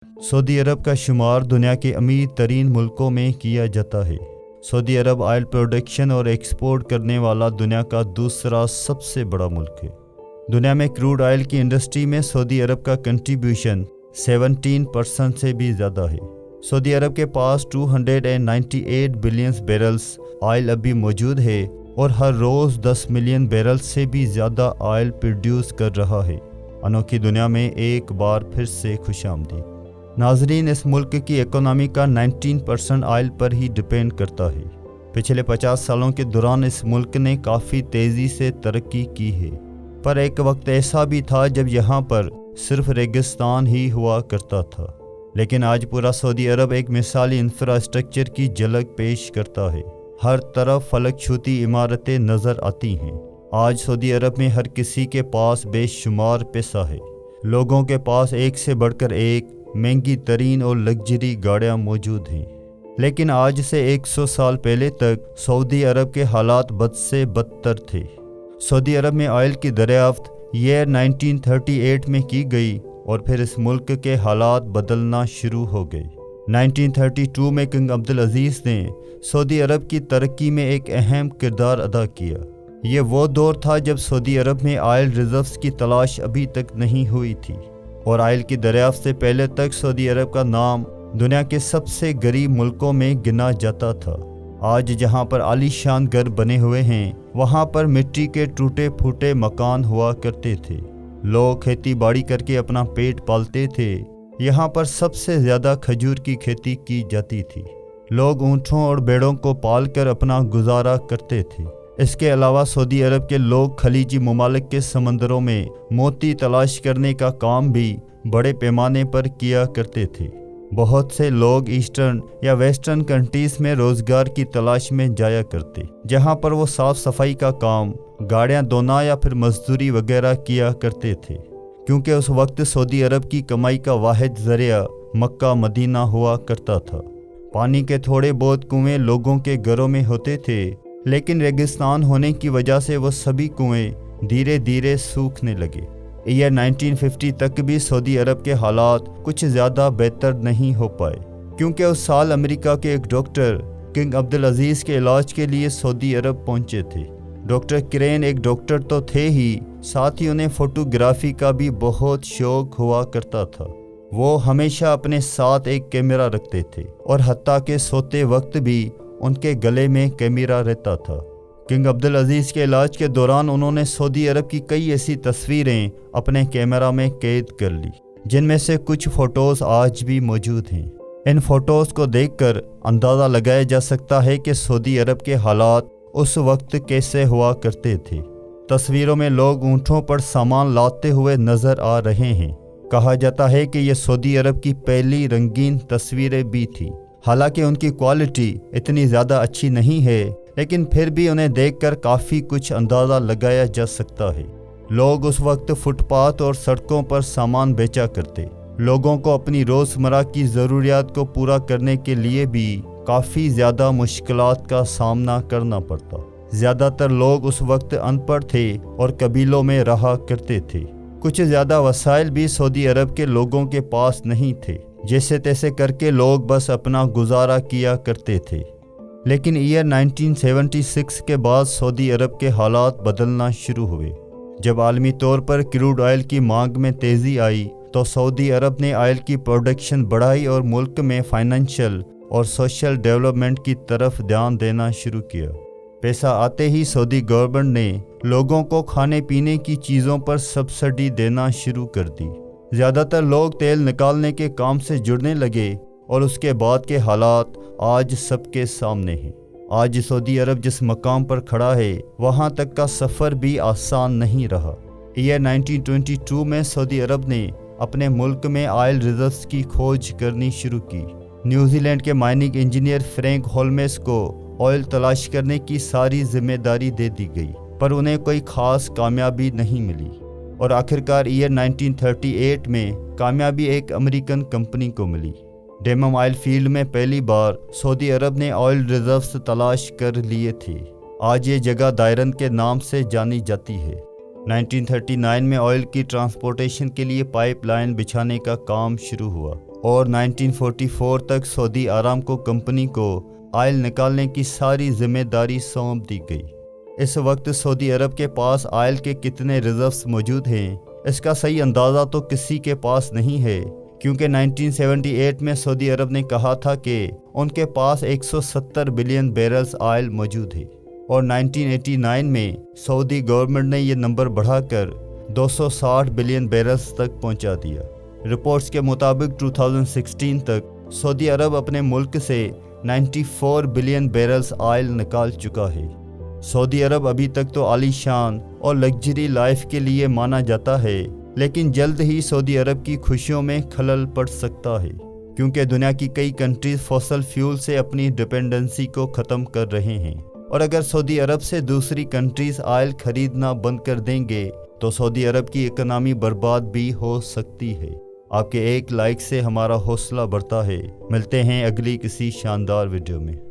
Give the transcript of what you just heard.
Saudi अरब का शुमार दुनिया के अमीर तरीन मुल्कों में किया जाता है। सऊदी अरब ऑयल प्रोडक्शन और एक्सपोर्ट करने वाला दुनिया का दूसरा सबसे बड़ा मुल्क है। दुनिया में क्रूड ऑयल की इंडस्ट्री में सऊदी अरब का कंट्रीब्यूशन 17% से भी ज़्यादा है। सऊदी अरब के पास 298 बिलियन बैरल्स ऑयल अभी मौजूद है और हर रोज़ 10 मिलियन बैरल से भी ज़्यादा ऑयल प्रोड्यूस कर रहा है। अनोखी दुनिया में एक बार फिर से खुशामदीद। नाजरीन, इस मुल्क की इकोनॉमी का 19% ऑयल पर ही डिपेंड करता है। पिछले 50 सालों के दौरान इस मुल्क ने काफ़ी तेज़ी से तरक्की की है, पर एक वक्त ऐसा भी था जब यहाँ पर सिर्फ रेगिस्तान ही हुआ करता था। लेकिन आज पूरा सऊदी अरब एक मिसाली इंफ्रास्ट्रक्चर की झलक पेश करता है। हर तरफ फलक छूती इमारतें नज़र आती हैं। आज सऊदी अरब में हर किसी के पास बेशुमार पैसा है। लोगों के पास एक से बढ़कर एक महंगी तरीन और लग्जरी गाड़ियाँ मौजूद हैं। लेकिन आज से 100 साल पहले तक सऊदी अरब के हालात बद से बदतर थे। सऊदी अरब में ऑयल की दरियाफ्त ईयर 1938 में की गई और फिर इस मुल्क के हालात बदलना शुरू हो गए। 1932 में किंग अब्दुल अजीज़ ने सऊदी अरब की तरक्की में एक अहम किरदार अदा किया। ये वो दौर था जब सऊदी अरब में ऑयल रिजर्व्स की तलाश अभी तक नहीं हुई थी और ऑयल की दरियाफ्त से पहले तक सऊदी अरब का नाम दुनिया के सबसे गरीब मुल्कों में गिना जाता था। आज जहां पर आलीशान घर बने हुए हैं, वहां पर मिट्टी के टूटे फूटे मकान हुआ करते थे। लोग खेती बाड़ी करके अपना पेट पालते थे। यहाँ पर सबसे ज़्यादा खजूर की खेती की जाती थी। लोग ऊँटों और भेड़ों को पाल कर अपना गुजारा करते थे। इसके अलावा सऊदी अरब के लोग खलीजी ममालिक के समंदरों में मोती तलाश करने का काम भी बड़े पैमाने पर किया करते थे। बहुत से लोग ईस्टर्न या वेस्टर्न कंट्रीज में रोज़गार की तलाश में जाया करते, जहां पर वो साफ़ सफाई का काम, गाड़ियां धोना या फिर मजदूरी वगैरह किया करते थे। क्योंकि उस वक्त सऊदी अरब की कमाई का वाहिद ज़रिया मक्का मदीना हुआ करता था। पानी के थोड़े बहुत कुएँ लोगों के घरों में होते थे, लेकिन रेगिस्तान होने की वजह से वो सभी कुएं धीरे धीरे सूखने लगे। ईयर 1950 तक भी सऊदी अरब के हालात कुछ ज़्यादा बेहतर नहीं हो पाए, क्योंकि उस साल अमेरिका के एक डॉक्टर किंग अब्दुल अजीज़ के इलाज के लिए सऊदी अरब पहुंचे थे। डॉक्टर किरेन एक डॉक्टर तो थे ही, साथ ही उन्हें फ़ोटोग्राफी का भी बहुत शौक़ हुआ करता था। वो हमेशा अपने साथ एक कैमरा रखते थे और हत्ता के सोते वक्त भी उनके गले में कैमरा रहता था। किंग अब्दुल अजीज़ के इलाज के दौरान उन्होंने सऊदी अरब की कई ऐसी तस्वीरें अपने कैमरा में कैद कर ली, जिनमें से कुछ फ़ोटोज़ आज भी मौजूद हैं। इन फ़ोटोज़ को देखकर अंदाज़ा लगाया जा सकता है कि सऊदी अरब के हालात उस वक्त कैसे हुआ करते थे। तस्वीरों में लोग ऊँटों पर सामान लाते हुए नज़र आ रहे हैं। कहा जाता है कि ये सऊदी अरब की पहली रंगीन तस्वीरें भी थीं। हालांकि उनकी क्वालिटी इतनी ज़्यादा अच्छी नहीं है, लेकिन फिर भी उन्हें देखकर काफ़ी कुछ अंदाज़ा लगाया जा सकता है। लोग उस वक्त फुटपाथ और सड़कों पर सामान बेचा करते। लोगों को अपनी रोज़मर्रा की ज़रूरियात को पूरा करने के लिए भी काफ़ी ज़्यादा मुश्किलात का सामना करना पड़ता। ज़्यादातर लोग उस वक्त अनपढ़ थे और कबीलों में रहा करते थे। कुछ ज़्यादा वसाइल भी सऊदी अरब के लोगों के पास नहीं थे। जैसे तैसे करके लोग बस अपना गुजारा किया करते थे। लेकिन ईयर 1976 के बाद सऊदी अरब के हालात बदलना शुरू हुए। जब आलमी तौर पर क्रूड ऑयल की मांग में तेज़ी आई तो सऊदी अरब ने ऑयल की प्रोडक्शन बढ़ाई और मुल्क में फाइनेंशियल और सोशल डेवलपमेंट की तरफ ध्यान देना शुरू किया। पैसा आते ही सऊदी गवर्नमेंट ने लोगों को खाने पीने की चीज़ों पर सब्सिडी देना शुरू कर दी। ज़्यादातर लोग तेल निकालने के काम से जुड़ने लगे और उसके बाद के हालात आज सबके सामने हैं। आज सऊदी अरब जिस मकाम पर खड़ा है, वहाँ तक का सफ़र भी आसान नहीं रहा। ईयर 1922 में सऊदी अरब ने अपने मुल्क में ऑयल रिजर्व्स की खोज करनी शुरू की। न्यूजीलैंड के माइनिंग इंजीनियर फ्रैंक होल्मेस को ऑयल तलाश करने की सारी जिम्मेदारी दे दी गई, पर उन्हें कोई ख़ास कामयाबी नहीं मिली और आखिरकार ईयर 1938 में कामयाबी एक अमेरिकन कंपनी को मिली। डेमम ऑयल फील्ड में पहली बार सऊदी अरब ने ऑयल रिजर्व्स तलाश कर लिए थे। आज ये जगह दायरन के नाम से जानी जाती है। 1939 में ऑयल की ट्रांसपोर्टेशन के लिए पाइपलाइन बिछाने का काम शुरू हुआ। और 1944 तक सऊदी आरामको कंपनी को आयल निकालने की सारी जिम्मेदारी सौंप दी गई। इस वक्त सऊदी अरब के पास आयल के कितने रिजर्व्स मौजूद हैं इसका सही अंदाज़ा तो किसी के पास नहीं है, क्योंकि 1978 में सऊदी अरब ने कहा था कि उनके पास 170 बिलियन बैरल्स आयल मौजूद है और 1989 में सऊदी गवर्नमेंट ने ये नंबर बढ़ाकर 260 बिलियन बैरल्स तक पहुंचा दिया। रिपोर्ट्स के मुताबिक 2016 तक सऊदी अरब अपने मुल्क से 94 बिलियन बैरल्स आयल निकाल चुका है। सऊदी अरब अभी तक तो आलीशान और लग्जरी लाइफ के लिए माना जाता है, लेकिन जल्द ही सऊदी अरब की खुशियों में खलल पड़ सकता है, क्योंकि दुनिया की कई कंट्रीज फॉसिल फ्यूल से अपनी डिपेंडेंसी को ख़त्म कर रहे हैं और अगर सऊदी अरब से दूसरी कंट्रीज आयल खरीदना बंद कर देंगे तो सऊदी अरब की इकनॉमी बर्बाद भी हो सकती है। आपके एक लाइक से हमारा हौसला बढ़ता है। मिलते हैं अगली किसी शानदार वीडियो में।